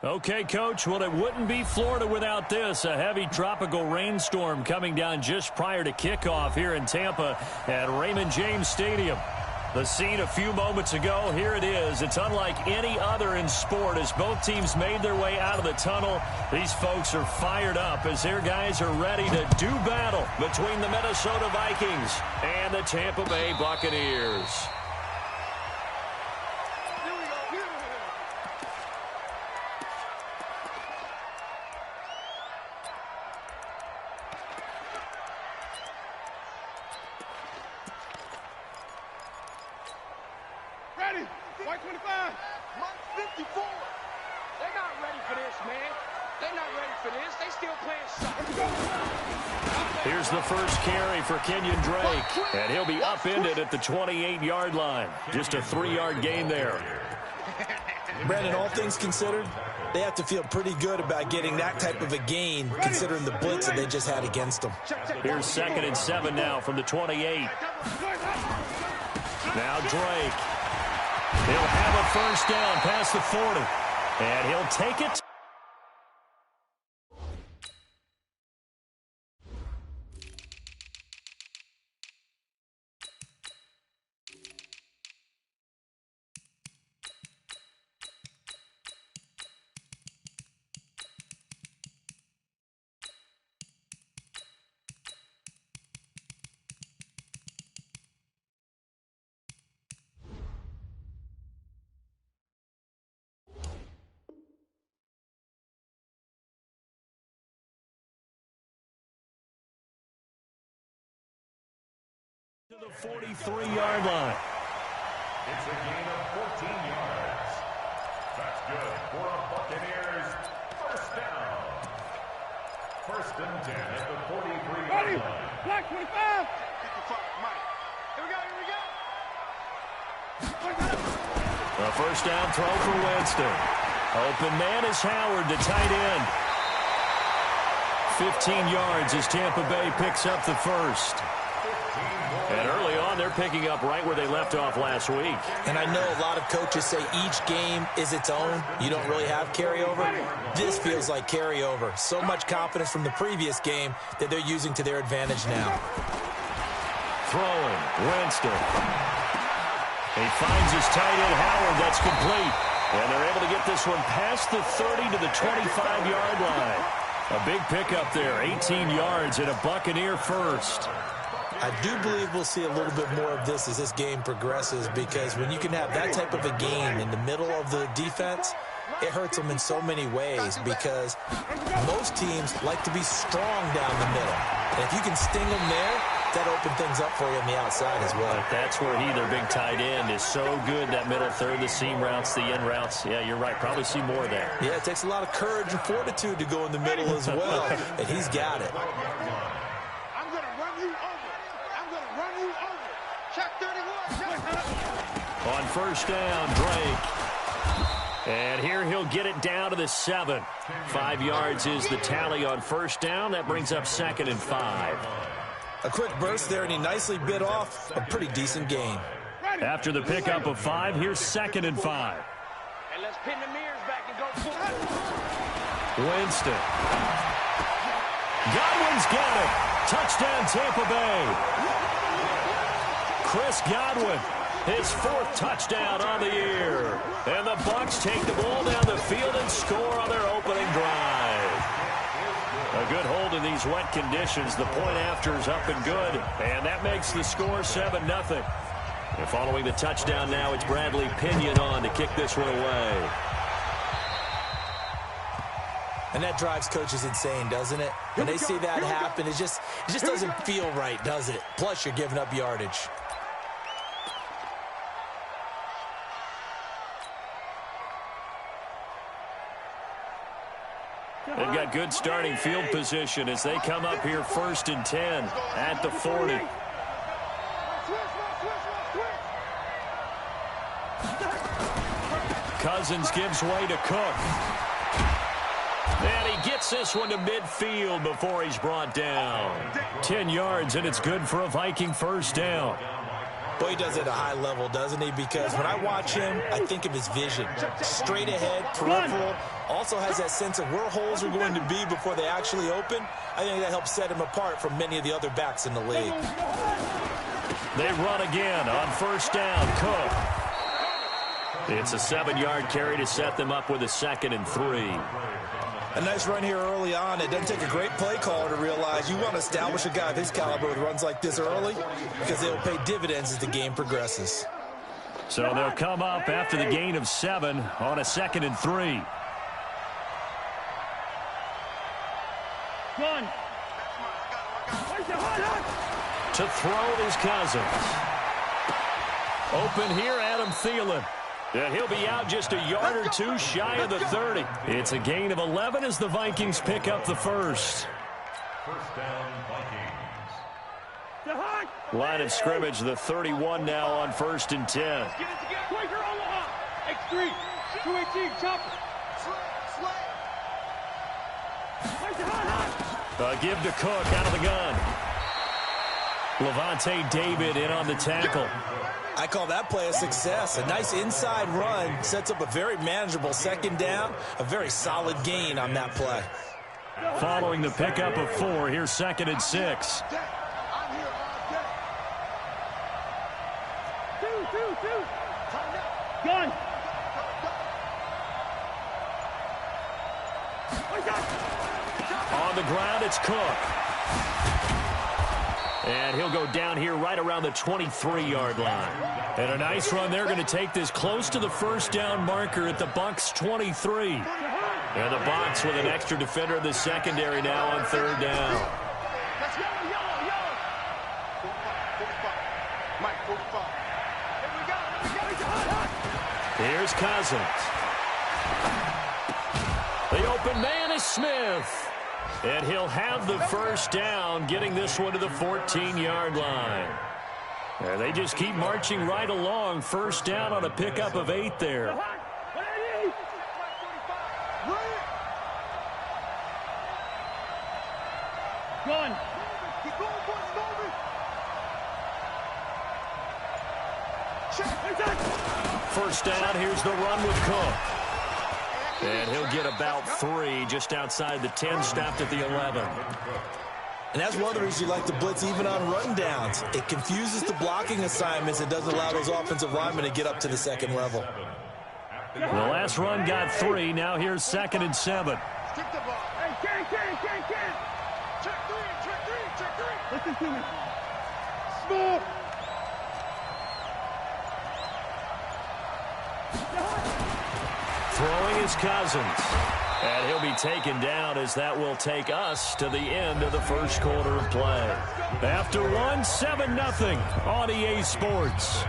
Okay, Coach, well, it wouldn't be Florida without this. A heavy tropical rainstorm coming down just prior to kickoff here in Tampa at Raymond James Stadium. The scene a few moments ago, here it is. It's unlike any other in sport as both teams made their way out of the tunnel. These folks are fired up as their guys are ready to do battle between the Minnesota Vikings and the Tampa Bay Buccaneers. White 25. Mark 54. They're not ready for this, man. They're not ready for this. They still playing soccer. Here's the first carry for Kenyon Drake, and he'll be upended at the 28-yard line. Just a 3-yard gain there. Brandon, all things considered, they have to feel pretty good about getting that type of a gain considering the blitz that they just had against them. Here's 2nd and 7 now from the 28. Now Drake. He'll have a first down past the 40, and he'll take it. To the 43-yard line. It's a gain of 14 yards. That's good for a Buccaneers first down. 1st and 10 at the 43-yard line. Black 25. 55, Mike. Here we go. A first down throw for Winston. Open man is Howard to tight end. 15 yards as Tampa Bay picks up the first. And early on, they're picking up right where they left off last week. And I know a lot of coaches say each game is its own. You don't really have carryover. This feels like carryover. So much confidence from the previous game that they're using to their advantage now. Throwing, Winston. He finds his tight end, Howard. That's complete. And they're able to get this one past the 30 to the 25-yard line. A big pickup there, 18 yards and a Buccaneer first. I do believe we'll see a little bit more of this as this game progresses because when you can have that type of a game in the middle of the defense, it hurts them in so many ways because most teams like to be strong down the middle. And if you can sting them there, that opens things up for you on the outside as well. But that's where their big tight end, is so good, that middle third, the seam routes, the in routes. Yeah, you're right. Probably see more of that. Yeah, it takes a lot of courage and fortitude to go in the middle as well, and he's got it. On first down, Drake. And here he'll get it down to the 7. 5 yards is the tally on first down. That brings up 2nd and 5. A quick burst there, and he nicely bit off a pretty decent gain. After the pickup of 5, here's 2nd and 5. And let's pin the mirrors back and go for it. Winston. Godwin's got it. Touchdown, Tampa Bay. Chris Godwin, his 4th touchdown on the year. And the Bucs take the ball down the field and score on their opening drive. A good hold in these wet conditions. The point after is up and good. And that makes the score 7-0. And following the touchdown now, it's Bradley Pinion on to kick this one away. And that drives coaches insane, doesn't it? When they see that happen, it just doesn't feel right, does it? Plus, you're giving up yardage. They've got good starting field position as they come up here 1st and 10 at the 40. Cousins gives way to Cook. And he gets this one to midfield before he's brought down. 10 yards, and it's good for a Viking first down. Boy, he does it at a high level, doesn't he? Because when I watch him, I think of his vision. Straight ahead, peripheral. Also has that sense of where holes are going to be before they actually open. I think that helps set him apart from many of the other backs in the league. They run again on first down. Cook. It's a 7-yard carry to set them up with a 2nd and 3. A nice run here early on. It doesn't take a great play caller to realize you want to establish a guy of his caliber with runs like this early because they'll pay dividends as the game progresses. So they'll come up after the gain of 7 on a 2nd and 3. Run. To throw is Cousins. Open here, Adam Thielen. And he'll be out just a yard or two shy of the 30. It's a gain of 11 as the Vikings pick up the first. First down, Vikings. Line of scrimmage, the 31 now on 1st and 10. Get it together. Quaker Omaha. X3. 218. Chopper. Give to Cook out of the gun. Levante David in on the tackle. I call that play a success. A nice inside run sets up a very manageable 2nd down. A very solid gain on that play. Following the pickup of 4, here's 2nd and 6. Gun. On the ground, it's Cook. And he'll go down here right around the 23-yard line. And a nice run. They're going to take this close to the first down marker at the Bucs 23. And the Bucs with an extra defender in the secondary now on 3rd down. Here's Cousins. The open man is Smith. And he'll have the first down, getting this one to the 14-yard line. And they just keep marching right along. First down on a pickup of 8 there. Gun. First down, here's the run with Cook. And he'll get about 3 just outside the 10, stopped at the 11. And that's one of the reasons you like to blitz even on run downs. It confuses the blocking assignments. It doesn't allow those offensive linemen to get up to the 2nd level. The last run got 3. Now here's 2nd and 7. Stick the ball. Hey, can. Check 3. Listen to me. Small. Throwing is Cousins. And he'll be taken down as that will take us to the end of the first quarter of play. After 7-0 on EA Sports.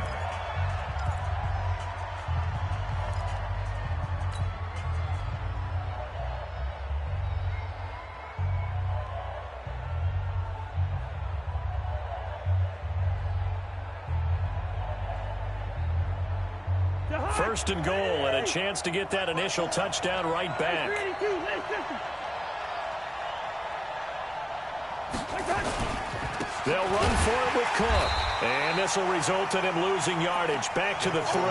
First and goal, and a chance to get that initial touchdown right back. They'll run for it with Cook. And this will result in him losing yardage. Back to the 3.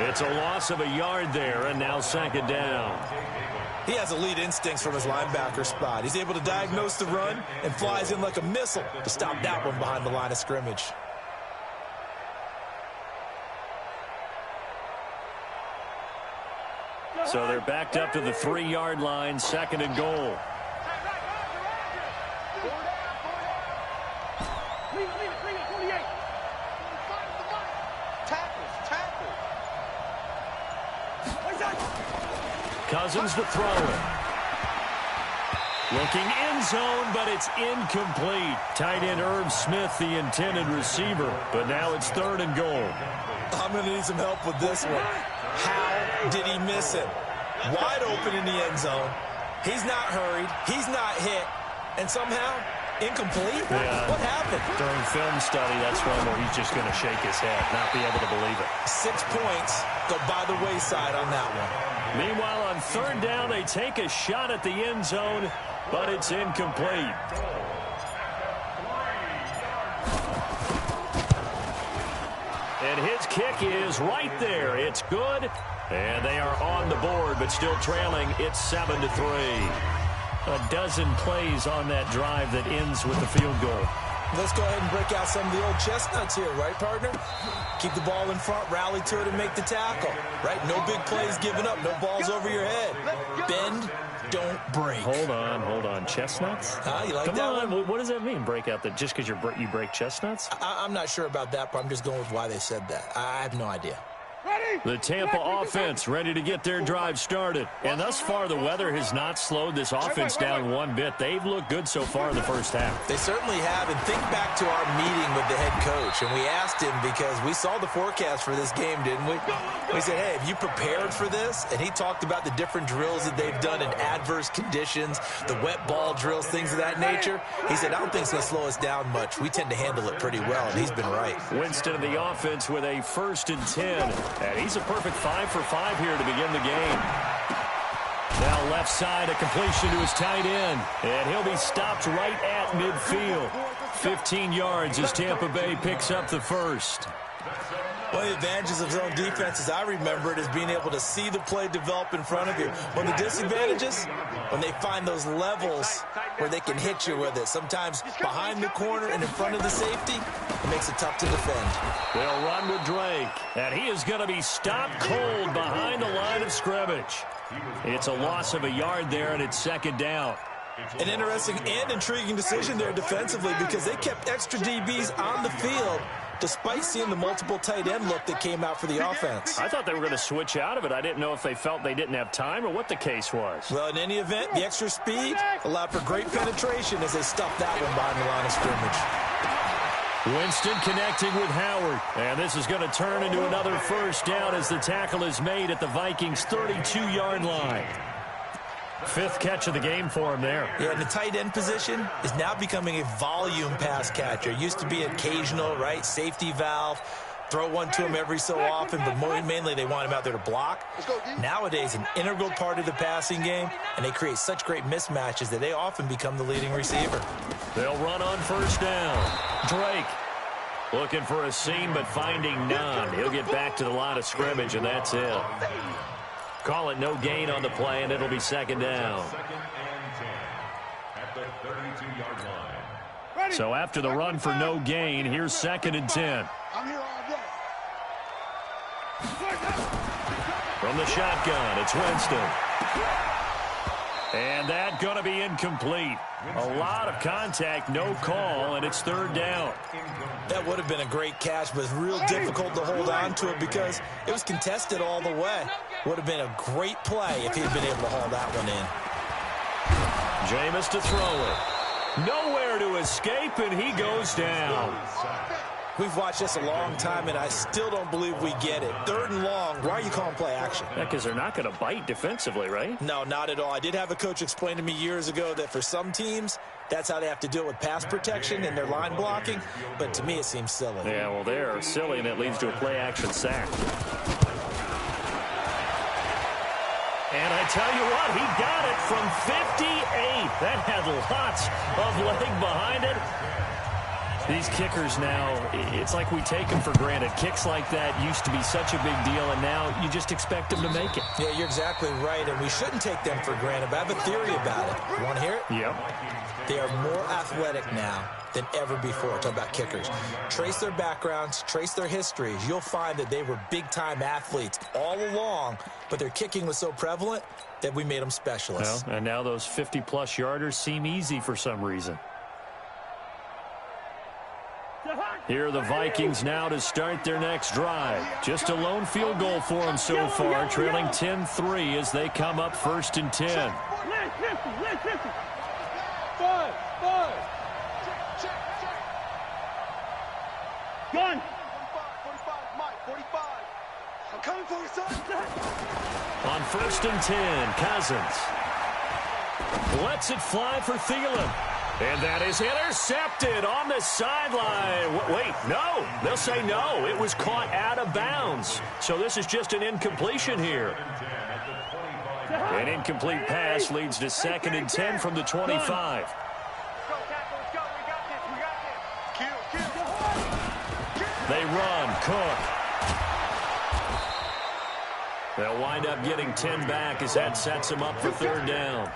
It's a loss of a yard there, and now 2nd down. He has elite instincts from his linebacker spot. He's able to diagnose the run and flies in like a missile to stop that one behind the line of scrimmage. So they're backed up to the 3-yard line, 2nd and goal. Cousins to throw it. Looking end zone, but it's incomplete. Tight end Irv Smith, the intended receiver. But now it's 3rd and goal. I'm going to need some help with this one. How did he miss it? Wide open in the end zone. He's not hurried. He's not hit. And somehow, incomplete? Yeah. What happened? During film study, that's one where he's just going to shake his head, not be able to believe it. 6 points go by the wayside on that one. Meanwhile, on 3rd down, they take a shot at the end zone, but it's incomplete. And his kick is right there. It's good. And they are on the board, but still trailing. It's 7-3. A dozen plays on that drive that ends with the field goal. Let's go ahead and break out some of the old chestnuts here, right, partner? Keep the ball in front, rally to it, and make the tackle, right? No big plays given up, no balls over your head. Bend, don't break. Hold on. Chestnuts? You like Come that on. one? What does that mean, break out? That just because you break chestnuts? I'm not sure about that, but I'm just going with why they said that. I have no idea. The Tampa offense ready to get their drive started. And thus far, the weather has not slowed this offense down one bit. They've looked good so far in the first half. They certainly have. And think back to our meeting with the head coach. And we asked him because we saw the forecast for this game, didn't we? We said, hey, have you prepared for this? And he talked about the different drills that they've done in adverse conditions, the wet ball drills, things of that nature. He said, I don't think it's going to slow us down much. We tend to handle it pretty well, and he's been right. Winston in the offense with a 1st and 10. And he's a perfect 5 for 5 here to begin the game. Now left side, a completion to his tight end. And he'll be stopped right at midfield. 15 yards as Tampa Bay picks up the first. One of the advantages of zone defense, as I remember it, is being able to see the play develop in front of you. One of the disadvantages, when they find those levels where they can hit you with it. Sometimes behind the corner and in front of the safety, it makes it tough to defend. They'll run with Drake, and he is going to be stopped cold behind the line of scrimmage. It's a loss of a yard there, and it's 2nd down. An interesting and intriguing decision there defensively because they kept extra DBs on the field despite seeing the multiple tight end look that came out for the offense. I thought they were going to switch out of it. I didn't know if they felt they didn't have time or what the case was. Well, in any event, the extra speed allowed for great penetration as they stuffed that one behind the line of scrimmage. Winston connecting with Howard. And this is going to turn into another 1st down as the tackle is made at the Vikings' 32-yard line. 5th catch of the game for him there. Yeah, and the tight end position is now becoming a volume pass catcher. It used to be occasional, right, safety valve. Throw one to him every so often, but mainly they want him out there to block. Nowadays, an integral part of the passing game, and they create such great mismatches that they often become the leading receiver. They'll run on 1st down. Drake looking for a seam, but finding none. He'll get back to the line of scrimmage, and that's it. Call it no gain on the play, and it'll be 2nd down. 2nd and 10 at the 32-yard line. So after the run for no gain, here's 2nd and 10. I'm here all day. From the shotgun, it's Winston. And that going to be incomplete. A lot of contact, no call, and it's 3rd down. That would have been a great catch, but it's real difficult to hold on to it because it was contested all the way. Would have been a great play if he had been able to haul that one in. Jameis to throw it. Nowhere to escape, and he goes down. We've watched this a long time, and I still don't believe we get it. 3rd and long. Why are you calling play action? Yeah, because they're not going to bite defensively, right? No, not at all. I did have a coach explain to me years ago that for some teams, that's how they have to deal with pass protection and their line blocking. But to me, it seems silly. Yeah, well, they're silly, and it leads to a play action sack. And I tell you what, he got it from 58. That had lots of leg behind it. These kickers now, it's like we take them for granted. Kicks like that used to be such a big deal, and now you just expect them to make it. Yeah, you're exactly right, and we shouldn't take them for granted. But I have a theory about it. You want to hear it? Yep. They are more athletic now than ever before. Talk about kickers. Trace their backgrounds, trace their histories. You'll find that they were big-time athletes all along, but their kicking was so prevalent that we made them specialists. Well, and now those 50-plus yarders seem easy for some reason. Here are the Vikings now to start their next drive. Just a lone field goal for them so far, trailing 10-3 as they come up 1st and 10. Gun. 45, Mike, 45. I'm coming for you, son. On 1st and 10, Cousins lets it fly for Thielen. And that is intercepted on the sideline. Wait, no. They'll say no. It was caught out of bounds. So this is just an incompletion here. An incomplete pass leads to 2nd and 10 from the 25. They run. Cook They'll wind up getting 10 back as that sets them up for third down.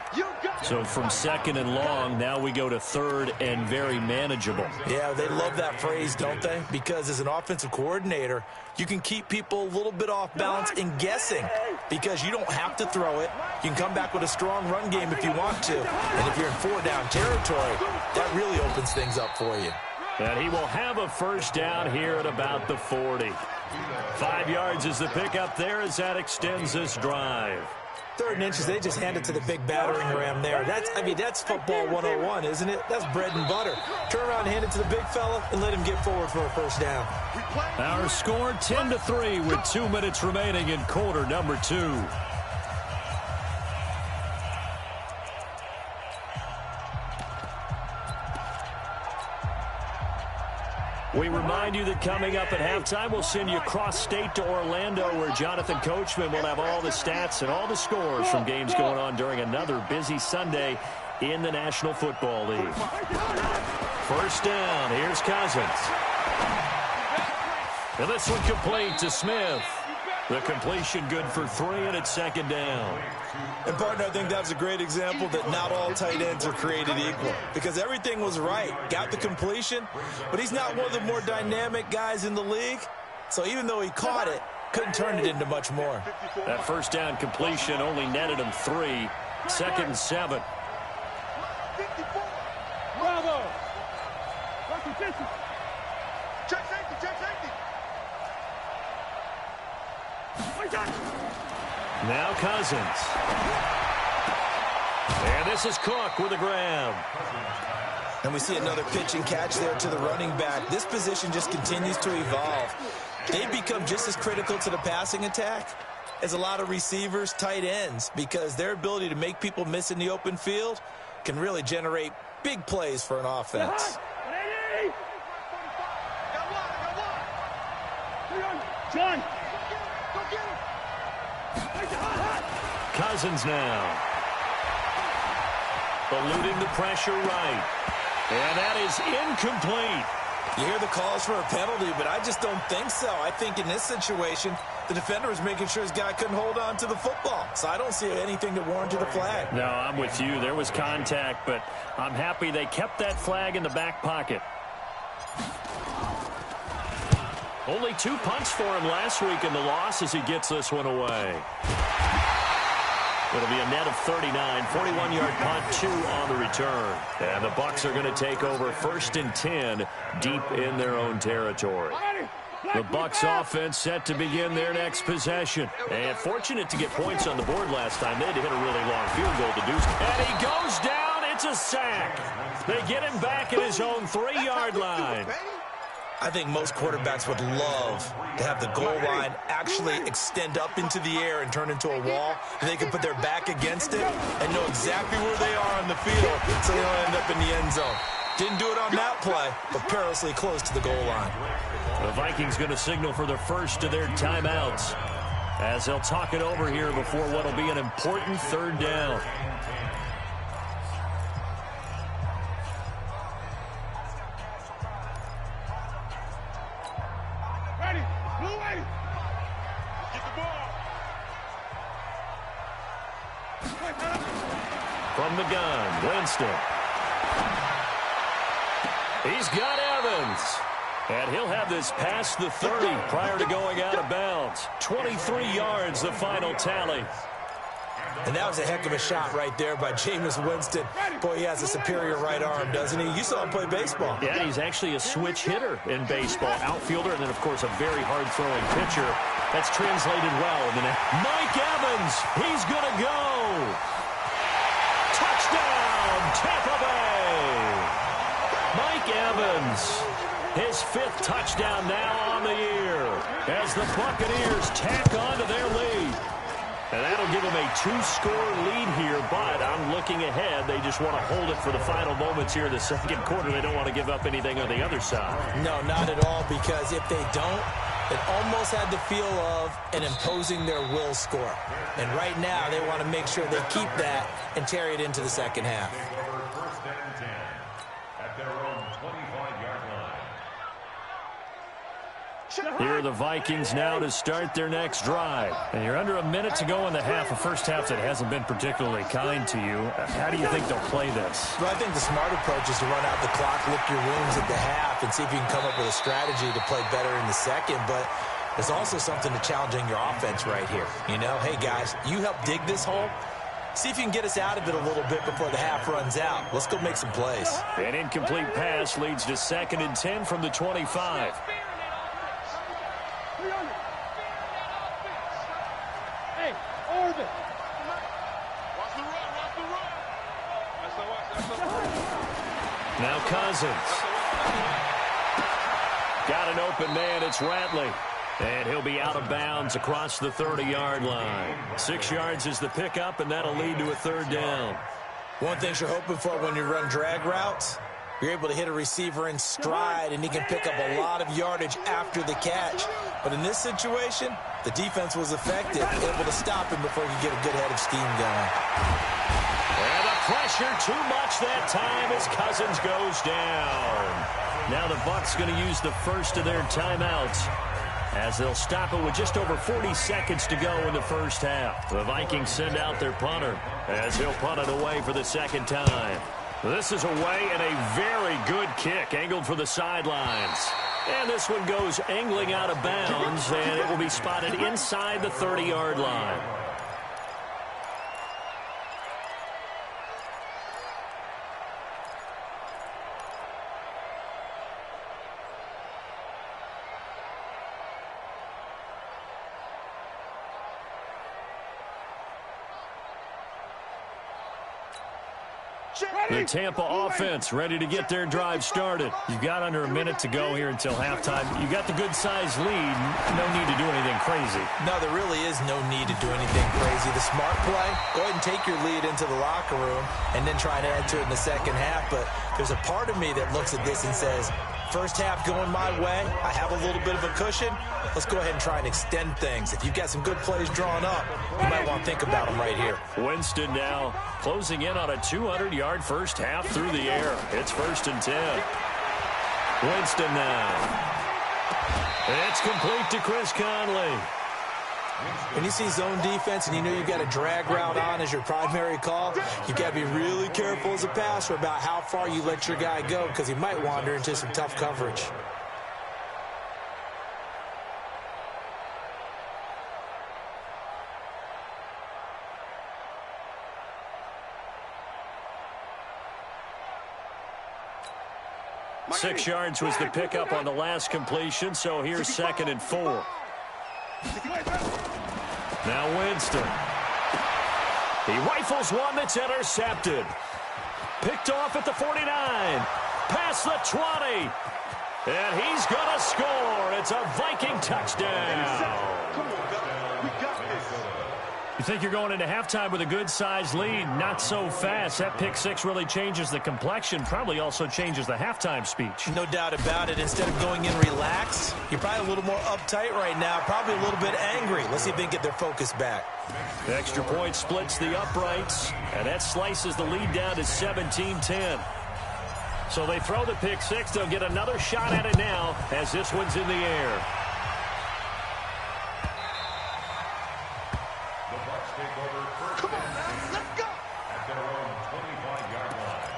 So from second and long, now we go to third and very manageable. Yeah, they love that phrase, don't they? Because as an offensive coordinator, you can keep people a little bit off balance and guessing because you don't have to throw it. You can come back with a strong run game if you want to. And if you're in four-down territory, that really opens things up for you. And he will have a first down here at about the 40. 5 yards is the pickup there as that extends this drive. 3rd and inches, they just hand it to the big battering ram there. That's football 101, isn't it? That's bread and butter. Turn around and hand it to the big fella and let him get forward for a first down. Our score 10-3 with 2 minutes remaining in quarter number 2. We remind you that coming up at halftime, we'll send you cross-state to Orlando, where Jonathan Coachman will have all the stats and all the scores from games going on during another busy Sunday in the National Football League. First down, here's Cousins. And this one complete to Smith. The completion good for 3, and it's second down. And, partner, I think that was a great example that not all tight ends are created equal because everything was right. Got the completion, but he's not one of the more dynamic guys in the league. So even though he caught it, couldn't turn it into much more. That first down completion only netted him 3. Second and 7. Bravo! Check safety, check safety! Now Cousins. And this is Cook with a grab. And we see another pitch and catch there to the running back. This position just continues to evolve. They become just as critical to the passing attack as a lot of receivers, tight ends, because their ability to make people miss in the open field can really generate big plays for an offense. John! Cousins now. Eluding the pressure right. And that is incomplete. You hear the calls for a penalty, but I just don't think so. I think in this situation, the defender was making sure his guy couldn't hold on to the football. So I don't see anything that warranted a flag. No, I'm with you. There was contact, but I'm happy they kept that flag in the back pocket. Only 2 punts for him last week in the loss as he gets this one away. It'll be a net of 39, 41-yard punt, 2 on the return. And the Bucs are going to take over 1st and 10 deep in their own territory. The Bucs offense set to begin their next possession. And fortunate to get points on the board last time. They had to hit a really long field goal to do so. And he goes down. It's a sack. They get him back at his own 3-yard line. I think most quarterbacks would love to have the goal line actually extend up into the air and turn into a wall, and they can put their back against it and know exactly where they are on the field so they don't end up in the end zone. Didn't do it on that play, but perilously close to the goal line. The Vikings going to signal for the first of their timeouts as they'll talk it over here before what will be an important 3rd down. From the gun, Winston. He's got Evans. And he'll have this past the 30 prior to going out of bounds. 23 yards, the final tally. And that was a heck of a shot right there by Jameis Winston. Boy, he has a superior right arm, doesn't he? You saw him play baseball. Yeah, he's actually a switch hitter in baseball. Outfielder, and then, of course, a very hard-throwing pitcher. That's translated well. And then Mike Evans, he's going to go. Touchdown, Tampa Bay. Mike Evans, his 5th touchdown now on the year as the Buccaneers tack on to their lead. And that'll give them a 2-score lead here, but I'm looking ahead. They just want to hold it for the final moments here in the second quarter. They don't want to give up anything on the other side. No, not at all, because if they don't, it almost had the feel of an imposing their will score. And right now, they want to make sure they keep that and carry it into the second half. First and 10 at their own 25-yard line. Here are the Vikings now to start their next drive. And you're under a minute to go in the half, a first half that hasn't been particularly kind to you. How do you think they'll play this? Well, I think the smart approach is to run out the clock, lick your wounds at the half, and see if you can come up with a strategy to play better in the second. But there's also something to challenging your offense right here. You know, hey, guys, you help dig this hole. See if you can get us out of it a little bit before the half runs out. Let's go make some plays. An incomplete pass leads to 2nd and 10 from the 25. Hey, Orbit. Watch the run, watch the run. Now Cousins. Got an open man. It's Ratley. And he'll be out of bounds across the 30-yard line. 6 yards is the pickup, and that'll lead to a 3rd down. One thing you're hoping for when you run drag routes, you're able to hit a receiver in stride, and he can pick up a lot of yardage after the catch. But in this situation, the defense was effective, able to stop him before he could get a good head of steam going. And the pressure too much that time as Cousins goes down. Now the Bucs going to use the first of their timeouts, as they'll stop it with just over 40 seconds to go in the first half. The Vikings send out their punter as he'll punt it away for the 2nd time. This is away and a very good kick angled for the sidelines. And this one goes angling out of bounds, and it will be spotted inside the 30-yard line. The Tampa offense ready to get their drive started. You've got under a minute to go here until halftime. You've got the good-sized lead. No need to do anything crazy. No, there really is no need to do anything crazy. The smart play, go ahead and take your lead into the locker room and then try to add to it in the second half. But there's a part of me that looks at this and says, first half going my way, I have a little bit of a cushion. Let's go ahead and try and extend things. If you've got some good plays drawn up, you might want to think about them right here. Winston now closing in on a 200-yard first half through the air. It's 1st and 10. Winston now. It's complete to Chris Conley. When you see zone defense and you know you've got a drag route on as your primary call, you've got to be really careful as a passer about how far you let your guy go, because he might wander into some tough coverage. Six yards was the pickup on the last completion, so here's 2nd and 4. Now Winston. He rifles one that's intercepted. Picked off at the 49. Past the 20. And he's going to score. It's a Viking touchdown. Come on, guys. We got this. You think you're going into halftime with a good-sized lead? Not so fast. That pick six really changes the complexion, probably also changes the halftime speech. No doubt about it. Instead of going in relaxed, you're probably a little more uptight right now, probably a little bit angry. Let's see if they can get their focus back. The extra point splits the uprights, and that slices the lead down to 17-10. So they throw the pick six. They'll get another shot at it now as this one's in the air. Come on, man. Let's go. At their own 25-yard line.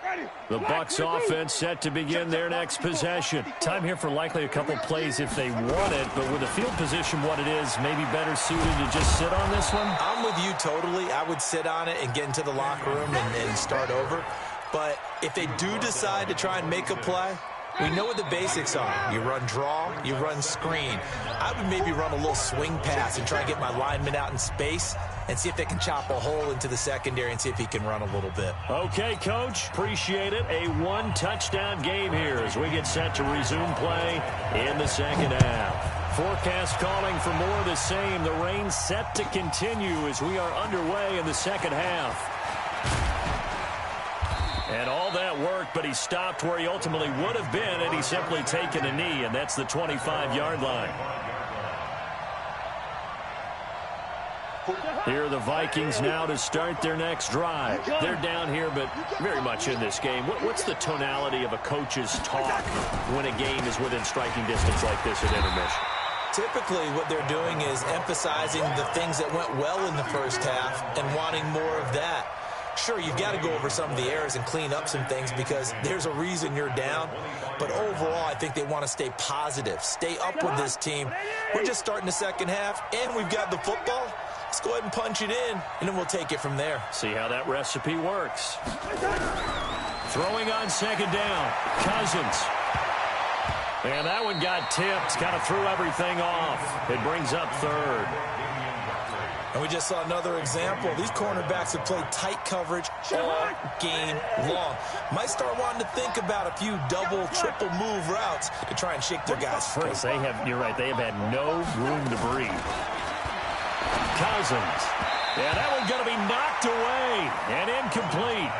Ready. The Bucs offense set to begin their next possession. Time here for likely a couple plays if they want it, but with the field position what it is, maybe better suited to just sit on this one? I'm with you totally. I would sit on it and get into the locker room and start over. But if they do decide to try and make a play, we know what the basics are. You run draw, you run screen. I would maybe run a little swing pass and try and get my lineman out in space and see if they can chop a hole into the secondary and see if he can run a little bit. Okay, Coach. Appreciate it. A one-touchdown game here as we get set to resume play in the second half. Forecast calling for more of the same. The rain set to continue as we are underway in the second half. And all that worked, but he stopped where he ultimately would have been, and he's simply taken a knee, and that's the 25-yard line. Here are the Vikings now to start their next drive. They're down here, but very much in this game. What's the tonality of a coach's talk when a game is within striking distance like this at intermission? Typically, what they're doing is emphasizing the things that went well in the first half and wanting more of that. Sure, you've got to go over some of the errors and clean up some things because there's a reason you're down. But overall, I think they want to stay positive, stay up with this team. We're just starting the second half, and we've got the football. Let's go ahead and punch it in, and then we'll take it from there. See how that recipe works. Throwing on second down, Cousins. And that one got tipped, kind of threw everything off. It brings up third. And we just saw another example. These cornerbacks have played tight coverage all game long. Might start wanting to think about a few double, triple move routes to try and shake their guys free. You're right, they have had no room to breathe. Cousins. Yeah, that one's going to be knocked away and incomplete.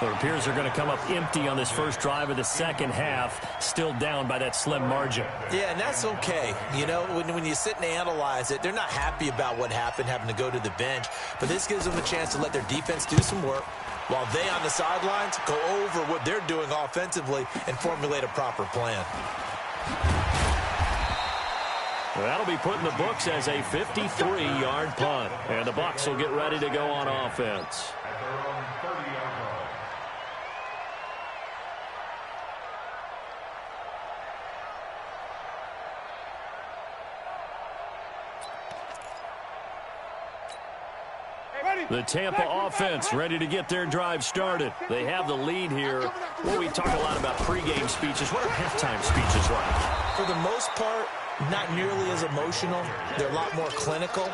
It appears they're going to come up empty on this first drive of the second half, still down by that slim margin. Yeah, and that's okay. You know, when you sit and analyze it, they're not happy about what happened, having to go to the bench. But this gives them a chance to let their defense do some work while they on the sidelines go over what they're doing offensively and formulate a proper plan. Well, that'll be put in the books as a 53-yard punt. And the Bucs will get ready to go on offense. The Tampa offense ready to get their drive started. They have the lead here. Well, we talk a lot about pregame speeches. What are halftime speeches like? For the most part, not nearly as emotional. They're a lot more clinical.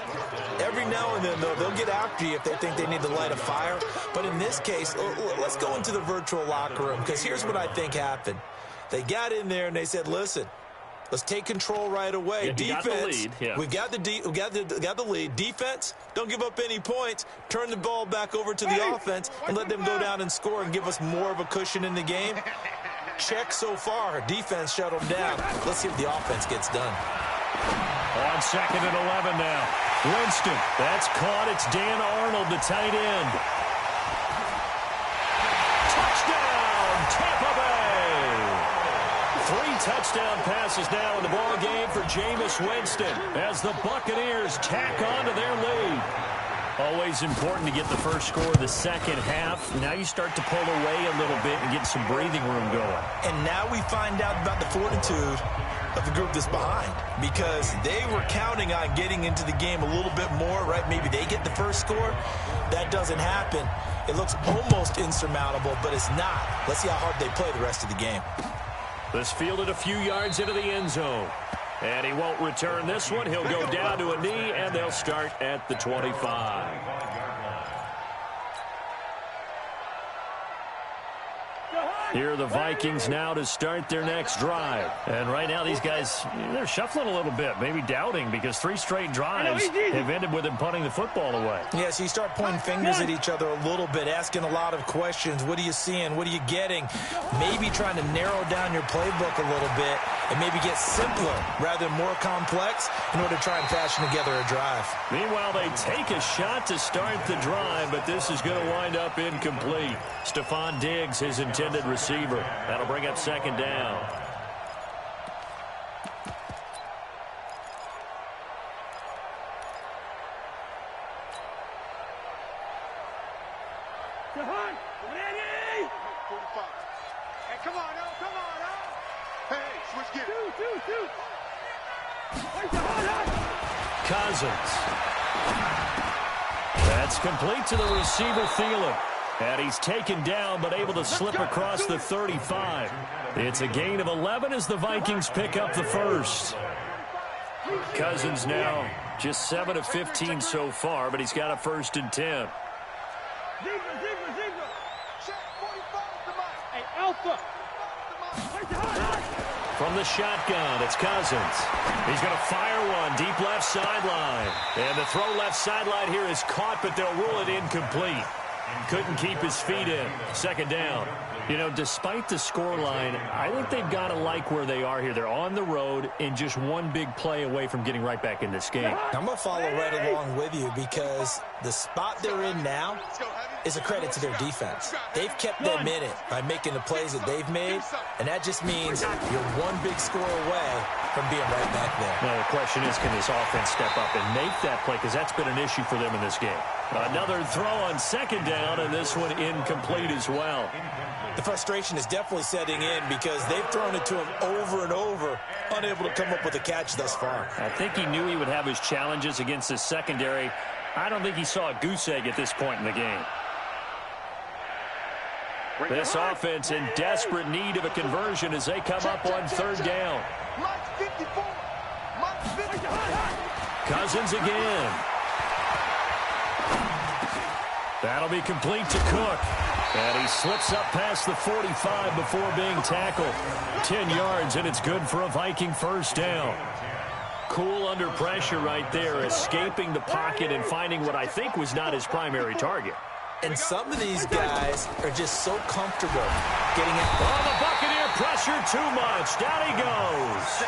Every now and then, though, they'll get after you if they think they need to light a fire. But in this case, let's go into the virtual locker room, because here's what I think happened. They got in there and they said, listen, let's take control right away. Yeah, defense, we got the lead. Defense, don't give up any points. Turn the ball back over to the offense and let them go down and score and give us more of a cushion in the game. Check so far. Defense shut them down. Let's see if the offense gets done. On second and 11 now. Winston, that's caught. It's Dan Arnold, the tight end. Touchdown, Tampa Bay. 3 touchdown passes now in the ball game for Jameis Winston as the Buccaneers tack on to their lead. Always important to get the first score of the second half. Now you start to pull away a little bit and get some breathing room going. And now we find out about the fortitude of the group that's behind, because they were counting on getting into the game a little bit more, right? Maybe they get the first score. That doesn't happen. It looks almost insurmountable, but it's not. Let's see how hard they play the rest of the game. This fielded a few yards into the end zone. And he won't return this one. He'll go down to a knee, and they'll start at the 25. Here are the Vikings now to start their next drive. And right now these guys, they're shuffling a little bit, maybe doubting, because 3 straight drives have ended with them punting the football away. Yeah, so you start pointing fingers at each other a little bit, asking a lot of questions. What are you seeing? What are you getting? Maybe trying to narrow down your playbook a little bit and maybe get simpler rather than more complex in order to try and fashion together a drive. Meanwhile, they take a shot to start the drive, but this is going to wind up incomplete. Stephon Diggs, his intended receiver. That'll bring up second down. Hey, come on, Hey, switch gears. Cousins. That's complete to the receiver, Thielen. And he's taken down, but able to slip across the 35. It's a gain of 11 as the Vikings pick up the first. Cousins now just 7 of 15 so far, but he's got a 1st and 10. Hey, Alpha. From the shotgun, it's Cousins. He's going to fire one deep left sideline. And the throw left sideline here is caught, but they'll rule it incomplete. Couldn't keep his feet in. Second down. You know, despite the scoreline, I think they've got to like where they are here. They're on the road and just one big play away from getting right back in this game. I'm going to follow right along with you because the spot they're in now is a credit to their defense. They've kept them in it by making the plays that they've made, and that just means you're one big score away from being right back there. Now, the question is, can this offense step up and make that play? Because that's been an issue for them in this game. Another throw on second down, and this one incomplete as well. The frustration is definitely setting in because they've thrown it to him over and over, unable to come up with a catch thus far. I think he knew he would have his challenges against his secondary. I don't think he saw a goose egg at this point in the game. This offense in desperate need of a conversion as they come up on third down. Cousins again. That'll be complete to Cook. And he slips up past the 45 before being tackled. 10 yards, and it's good for a Viking first down. Cool under pressure right there, escaping the pocket and finding what I think was not his primary target. And some of these guys are just so comfortable getting out. Oh, the Buccaneer pressure too much. Down he goes.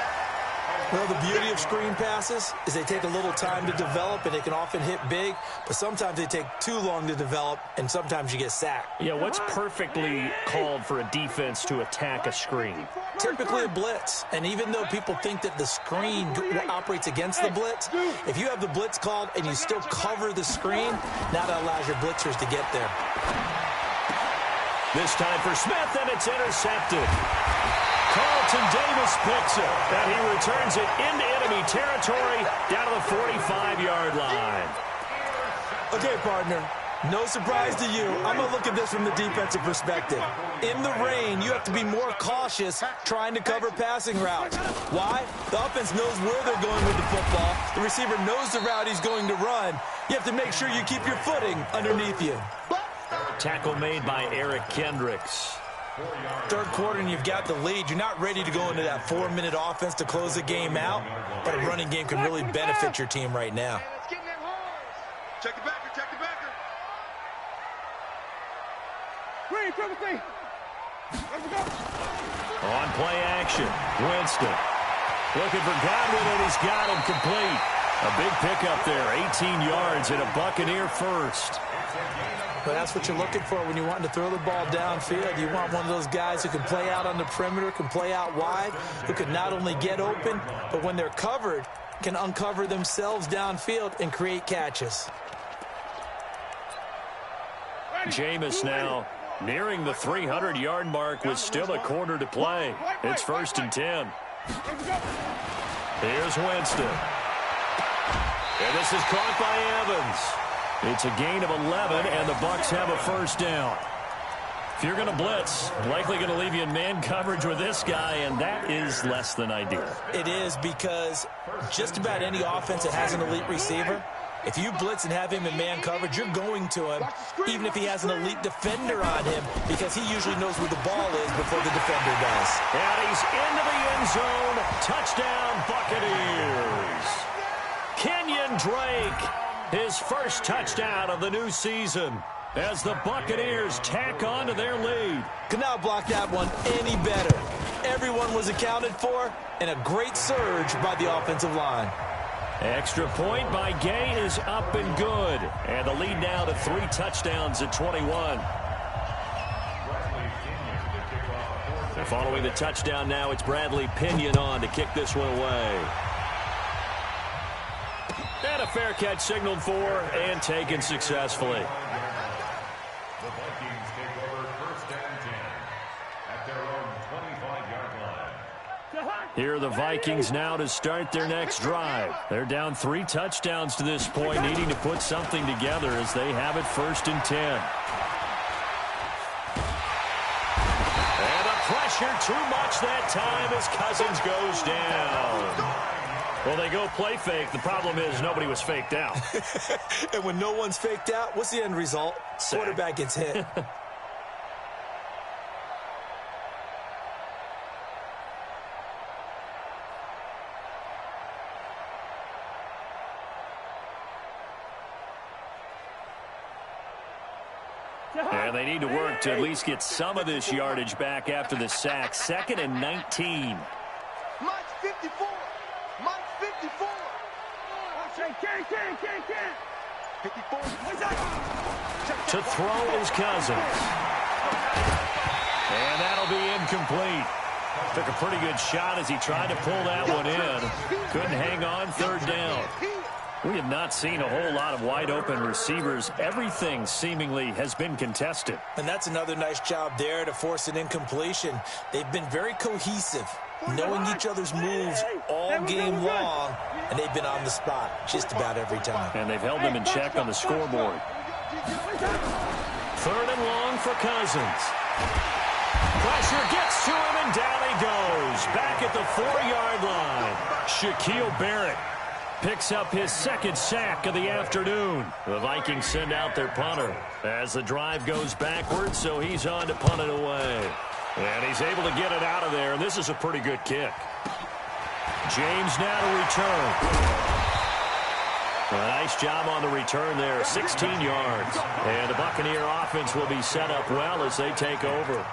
Well, the beauty of screen passes is they take a little time to develop, and they can often hit big, but sometimes they take too long to develop, and sometimes you get sacked. Yeah, what's perfectly called for a defense to attack a screen? Typically a blitz, and even though people think that the screen operates against the blitz, if you have the blitz called and you still cover the screen, now that allows your blitzers to get there. This time for Smith, and it's intercepted. Carlton Davis picks it, and he returns it into enemy territory down to the 45-yard line. Okay, partner, no surprise to you. I'm going to look at this from the defensive perspective. In the rain, you have to be more cautious trying to cover passing routes. Why? The offense knows where they're going with the football. The receiver knows the route he's going to run. You have to make sure you keep your footing underneath you. Tackle made by Eric Kendricks. Third quarter and you've got the lead. You're not ready to go into that 4-minute offense to close the game out, but a running game can really benefit your team right now. Check the backer, check the backer. On play action, Winston. Looking for Godwin, and he's got him complete. A big pickup there, 18 yards and a Buccaneer first. But that's what you're looking for when you want to throw the ball downfield. You want one of those guys who can play out on the perimeter, can play out wide, who can not only get open, but when they're covered, can uncover themselves downfield and create catches. Jameis now nearing the 300-yard mark with still a quarter to play. It's 1st and 10. Here's Winston. And this is caught by Evans. It's a gain of 11, and the Bucs have a first down. If you're going to blitz, likely going to leave you in man coverage with this guy, and that is less than ideal. It is because just about any offense that has an elite receiver, if you blitz and have him in man coverage, you're going to him, even if he has an elite defender on him, because he usually knows where the ball is before the defender does. And he's into the end zone. Touchdown, Buccaneers. Kenyon Drake, his first touchdown of the new season, as the Buccaneers tack on to their lead. Could not block that one any better. Everyone was accounted for, and a great surge by the offensive line. Extra point by Gay is up and good. And the lead now to 3 touchdowns at 21. And following the touchdown now, it's Bradley Pinion on to kick this one away. And a fair catch signaled for and taken successfully. The Vikings take over 1st and 10 at their own 25-yard line. Here are the Vikings now to start their next drive. They're down 3 touchdowns to this point, needing to put something together as they have it 1st and 10. And the pressure too much that time as Cousins goes down. Well, they go play fake. The problem is nobody was faked out. And when no one's faked out, what's the end result? Sack. Quarterback gets hit. And they need to work to at least get some of this yardage back after the sack. 2nd and 19. Mike's 54. Mike's 54. To throw is Cousins. And that'll be incomplete. Took a pretty good shot as he tried to pull that one in. Couldn't hang on. 3rd down. We have not seen a whole lot of wide-open receivers. Everything seemingly has been contested. And that's another nice job there to force an incompletion. They've been very cohesive, knowing each other's moves all game long, and they've been on the spot just about every time. And they've held them in check on the scoreboard. 3rd and long for Cousins. Pressure gets to him, and down he goes. Back at the 4-yard line. Shaquille Barrett picks up his 2nd sack of the afternoon. The Vikings send out their punter as the drive goes backwards, so he's on to punt it away. And he's able to get it out of there, and this is a pretty good kick. James now to return. A nice job on the return there, 16 yards. And the Buccaneer offense will be set up well as they take over.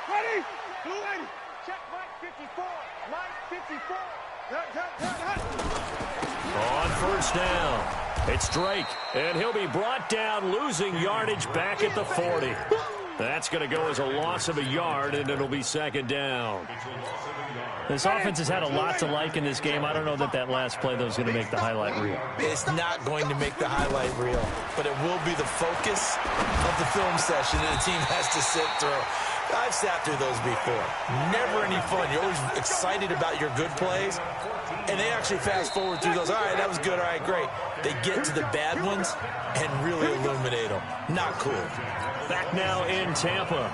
Ready? 280. Check Mike 54. Mike 54. On 1st down, it's Drake, and he'll be brought down, losing yardage back at the 40. That's going to go as a loss of a yard, and it'll be 2nd down. This offense has had a lot to like in this game. I don't know that last play, though, is going to make the highlight reel. It's not going to make the highlight reel, but it will be the focus of the film session that the team has to sit through. I've sat through those before. Never any fun. You're always excited about your good plays, and they actually fast forward through those. All right, that was good. All right, great. They get to the bad ones and really illuminate them. Not cool. Back now in Tampa.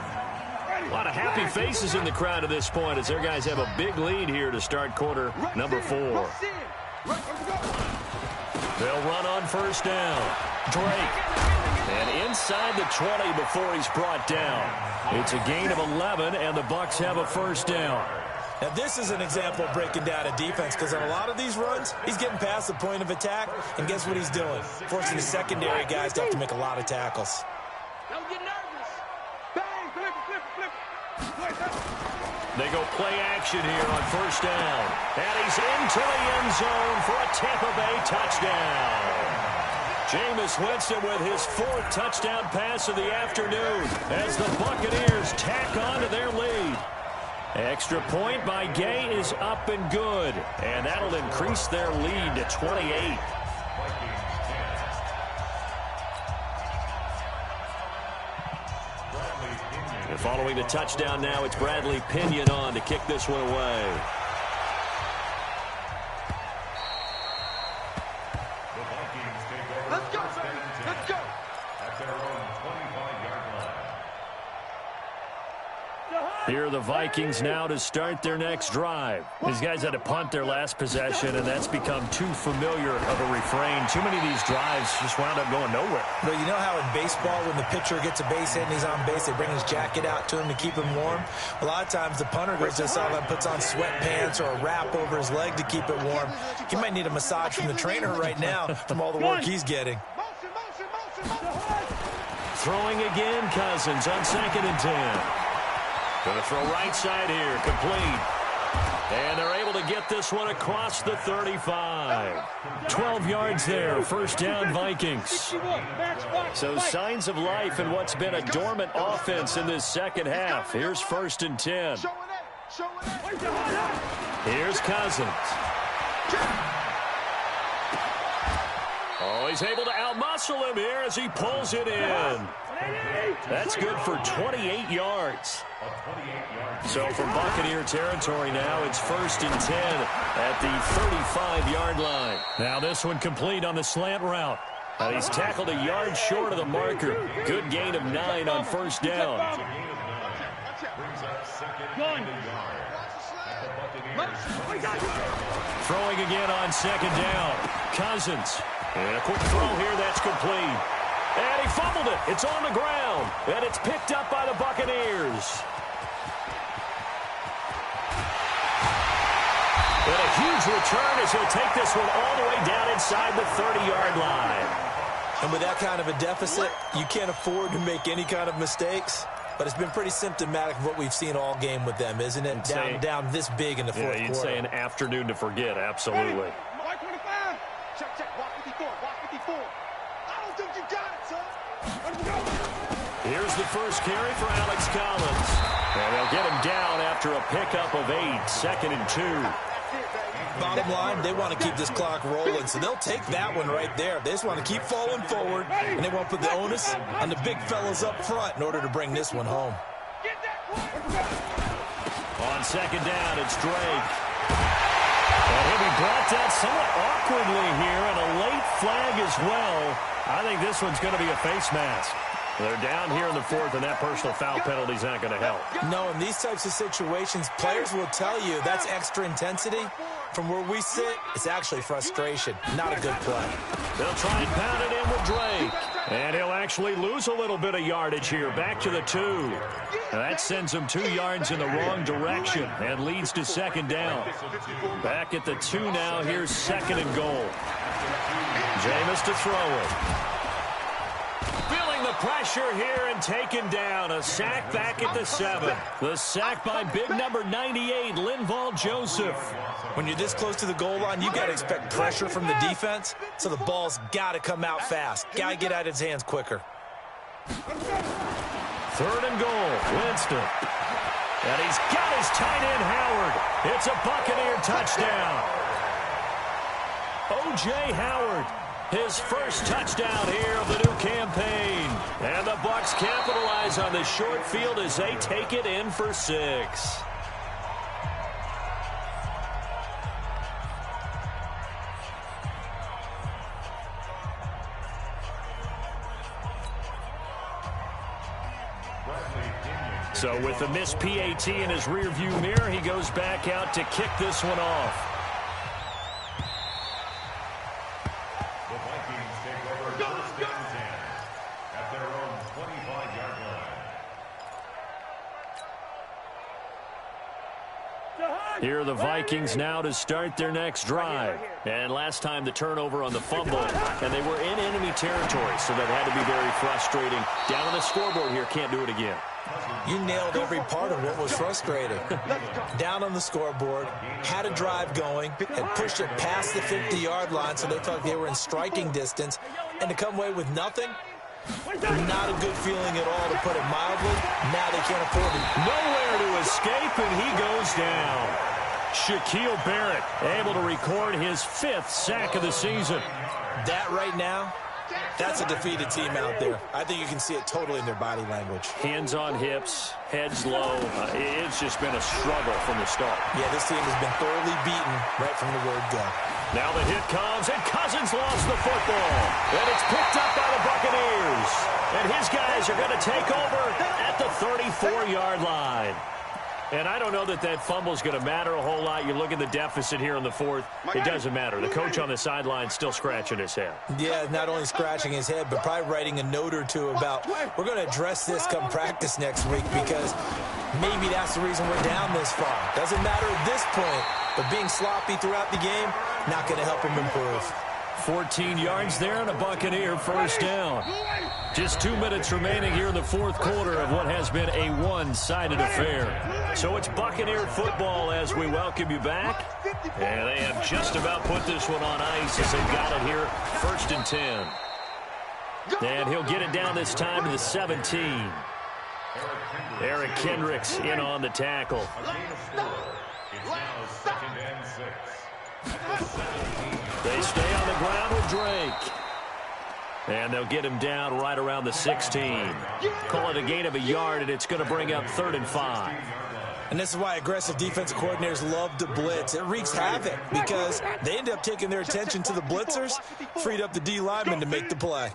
A lot of happy faces in the crowd at this point as their guys have a big lead here to start quarter number 4. They'll run on 1st down. Drake. And inside the 20 before he's brought down. It's a gain of 11, and the Bucs have a 1st down. Now, this is an example of breaking down a defense, because on a lot of these runs, he's getting past the point of attack, and guess what he's doing? Forcing the secondary guys to have to make a lot of tackles. Don't get nervous. Bang, flip. They go play action here on 1st down. And he's into the end zone for a Tampa Bay touchdown. Jameis Winston with his 4th touchdown pass of the afternoon as the Buccaneers tack on to their lead. Extra point by Gay is up and good, and that'll increase their lead to 28. And following the touchdown now, it's Bradley Pinion on to kick this one away. Let's go. Let's go. At their own 25-yard line. Here are the Vikings now to start their next drive. These guys had to punt their last possession, and that's become too familiar of a refrain. Too many of these drives just wound up going nowhere. But you know how in baseball, when the pitcher gets a base hit and he's on base, they bring his jacket out to him to keep him warm? A lot of times the punter goes to the sideline, puts on sweatpants or a wrap over his leg to keep it warm. He might need a massage from the trainer right now from all the work he's getting. Throwing again, Cousins on 2nd and 10. Going to throw right side here, complete. And they're able to get this one across the 35. 12 yards there, 1st down Vikings. So signs of life in what's been a dormant offense in this second half. Here's 1st and 10. Here's Cousins. Oh, he's able to outmuscle him here as he pulls it in. That's good for 28 yards. So from Buccaneer territory now, it's 1st and 10 at the 35-yard line. Now this one complete on the slant route. He's tackled a yard short of the marker. Good gain of 9 on 1st down. Throwing again on 2nd down. Cousins. And a quick throw here that's complete. And he fumbled it. It's on the ground. And it's picked up by the Buccaneers. And a huge return as he'll take this one all the way down inside the 30-yard line. And with that kind of a deficit, you can't afford to make any kind of mistakes. But it's been pretty symptomatic of what we've seen all game with them, isn't it? Down this big in the fourth quarter. You'd say an afternoon to forget, absolutely. Hey, 25. Check, walk 54, walk 54. I don't think you got it, son. Let's go. Here's the first carry for Alex Collins. And they'll get him down after a pickup of 8, 2nd and 2. Bottom line, they want to keep this clock rolling, so they'll take that one right there. They just want to keep falling forward, and they want to put the onus on the big fellas up front in order to bring this one home. On 2nd down, it's Drake. And he'll be brought down somewhat awkwardly here, and a late flag as well. I think this one's going to be a face mask. They're down here in the 4th, and that personal foul penalty is not going to help. No, in these types of situations, players will tell you that's extra intensity. From where we sit, it's actually frustration, not a good play. They'll try and pound it in with Drake. And he'll actually lose a little bit of yardage here, back to the 2. Now that sends him 2 yards in the wrong direction and leads to 2nd down. Back at the 2 now, here's 2nd and goal. Jameis to throw it. Feeling the pressure here and taken down. A sack back at the 7. The sack by big number 98, Linval Joseph. When you're this close to the goal line, you've got to expect pressure from the defense, so the ball's got to come out fast. Got to get out of his hands quicker. 3rd and goal, Winston. And he's got his tight end, Howard. It's a Buccaneer touchdown. O.J. Howard. His first touchdown here of the new campaign. And the Bucs capitalize on the short field as they take it in for 6. So with the missed PAT in his rearview mirror, he goes back out to kick this one off. Here are the Vikings now to start their next drive. And last time the turnover on the fumble, and they were in enemy territory, so that had to be very frustrating. Down on the scoreboard here, can't do it again. You nailed every part of what was frustrating. Down on the scoreboard, had a drive going, and pushed it past the 50-yard line so they felt like they were in striking distance, and to come away with nothing, not a good feeling at all, to put it mildly. Now they can't afford it. Nowhere to escape, and he goes down. Shaquille Barrett able to record his 5th sack of the season. That right now, that's a defeated team out there. I think you can see it totally in their body language. Hands on hips, heads low. It's just been a struggle from the start. Yeah, this team has been thoroughly beaten right from the word go. Now the hit comes, and Cousins lost the football. And it's picked up by the Buccaneers. And his guys are going to take over at the 34-yard line. And I don't know that that fumble is going to matter a whole lot. You look at the deficit here in the 4th. It doesn't matter. The coach on the sideline still scratching his head. Yeah, not only scratching his head, but probably writing a note or two about, we're going to address this come practice next week, because maybe that's the reason we're down this far. Doesn't matter at this point, but being sloppy throughout the game, not going to help him improve. 14 yards there and a Buccaneer first down. Just 2 minutes remaining here in the 4th quarter of what has been a one-sided affair. So it's Buccaneer football as we welcome you back. And they have just about put this one on ice as they've got it here, 1st and 10. And he'll get it down this time to the 17. Eric Kendricks in on the tackle. It's now 2nd and 6. They stay on the ground with Drake. And they'll get him down right around the 16. Call it a gain of a yard, and it's going to bring up 3rd and 5. And this is why aggressive defensive coordinators love to blitz. It wreaks havoc because they end up taking their attention to the blitzers, freed up the D lineman to make the play.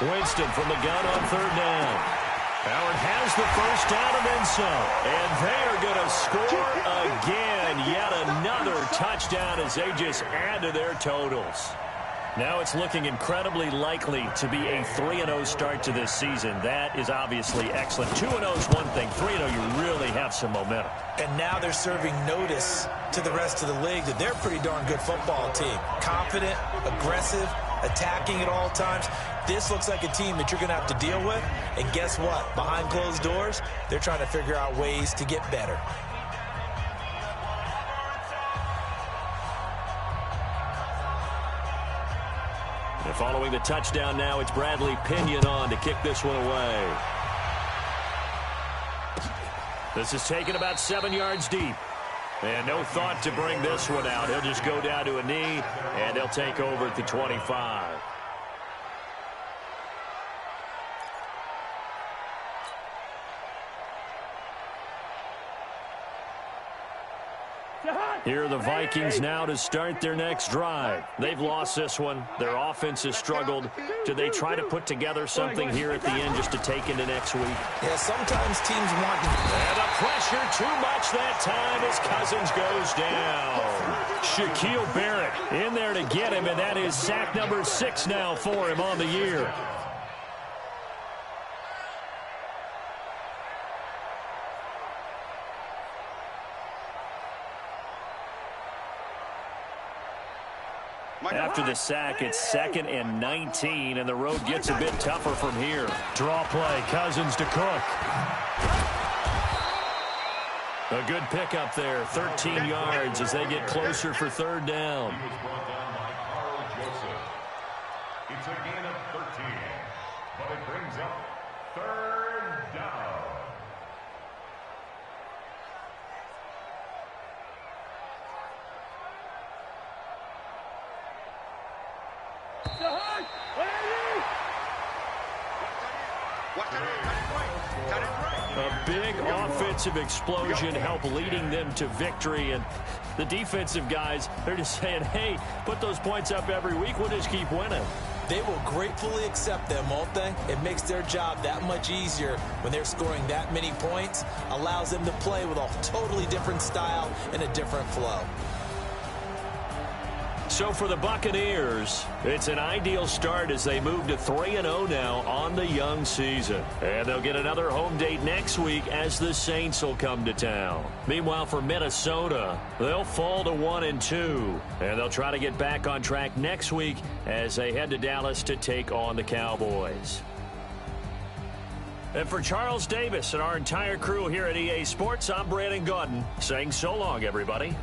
Winston from the gun on 3rd down. Howard has the first down and then some. And they are going to score again. Yet another touchdown as they just add to their totals. Now it's looking incredibly likely to be a 3-0 start to this season. That is obviously excellent. 2-0 is one thing. 3-0, you really have some momentum. And now they're serving notice to the rest of the league that they're a pretty darn good football team. Confident, aggressive, attacking at all times. This looks like a team that you're going to have to deal with. And guess what? Behind closed doors, they're trying to figure out ways to get better. And following the touchdown now, it's Bradley Pinion on to kick this one away. This is taken about 7 yards deep. And no thought to bring this one out. He'll just go down to a knee, and they'll take over at the 25. Here are the Vikings now to start their next drive. They've lost this one. Their offense has struggled. Do they try to put together something here at the end just to take into next week? Yeah, sometimes teams want to. And the pressure too much that time as Cousins goes down. Shaquille Barrett in there to get him, and that is sack number 6 now for him on the year. After the sack, it's 2nd and 19, and the road gets a bit tougher from here. Draw play, Cousins to Cook. A good pickup there, 13 yards as they get closer for 3rd down. He was brought down by Carl Joseph. It's a gain of 13, but it brings up 3rd down. A big offensive explosion helped leading them to victory, and the defensive guys, they're just saying, hey, put those points up every week, we'll just keep winning. They will gratefully accept them, won't they? It makes their job that much easier when they're scoring that many points, allows them to play with a totally different style and a different flow. So for the Buccaneers, it's an ideal start as they move to 3-0 now on the young season. And they'll get another home date next week as the Saints will come to town. Meanwhile, for Minnesota, they'll fall to 1-2. And they'll try to get back on track next week as they head to Dallas to take on the Cowboys. And for Charles Davis and our entire crew here at EA Sports, I'm Brandon Gaudin saying so long, everybody.